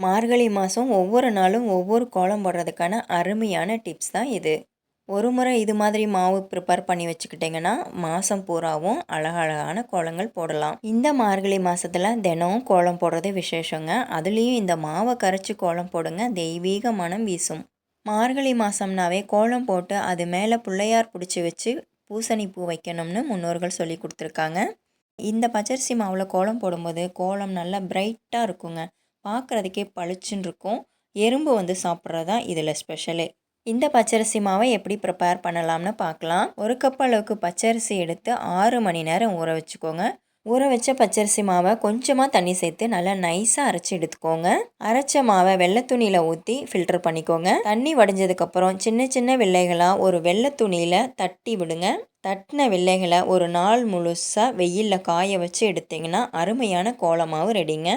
மார்கழி மாதம் ஒவ்வொரு நாளும் ஒவ்வொரு கோலம் போடுறதுக்கான அருமையான டிப்ஸ் தான் இது. ஒரு முறை இது மாதிரி மாவு ப்ரிப்பேர் பண்ணி வச்சுக்கிட்டிங்கன்னா மாதம் பூராவும் அழகழகான கோலங்கள் போடலாம். இந்த மார்கழி மாதத்தில் தினம் கோலம் போடுறது விசேஷங்க. அதுலேயும் இந்த மாவை கரைச்சி கோலம் போடுங்க, தெய்வீக மனம் வீசும். மார்கழி மாதம்னாவே கோலம் போட்டு அது மேலே பிள்ளையார் பிடிச்சி வச்சு பூசணி பூ வைக்கணும்னு முன்னோர்கள் சொல்லி கொடுத்துருக்காங்க. இந்த பச்சரிசி மாவில் கோலம் போடும்போது கோலம் நல்லா பிரைட்டாக இருக்குங்க. பார்க்குறதுக்கே பளிச்சுன்னு இருக்கும். எறும்பு வந்து சாப்பிட்றது தான் இதில் ஸ்பெஷலே. இந்த பச்சரிசி மாவை எப்படி ப்ரிப்பேர் பண்ணலாம்னு பார்க்கலாம். ஒரு கப் அளவுக்கு பச்சரிசி எடுத்து 6 மணி நேரம் ஊற வச்சுக்கோங்க. ஊற வச்ச பச்சரிசி மாவை கொஞ்சமாக தண்ணி சேர்த்து நல்லா நைஸாக அரைச்சி எடுத்துக்கோங்க. அரைச்ச மாவை வெள்ளை துணியில் ஊற்றி ஃபில்டர் பண்ணிக்கோங்க. தண்ணி வடிஞ்சதுக்கப்புறம் சின்ன சின்ன வில்லைகளாக ஒரு வெள்ளை துணியில் தட்டி விடுங்க. தட்டின வில்லைகளை ஒரு நாள் முழுசாக வெயிலில் காய வச்சு எடுத்திங்கன்னா அருமையான கோலமாவு ரெடிங்க.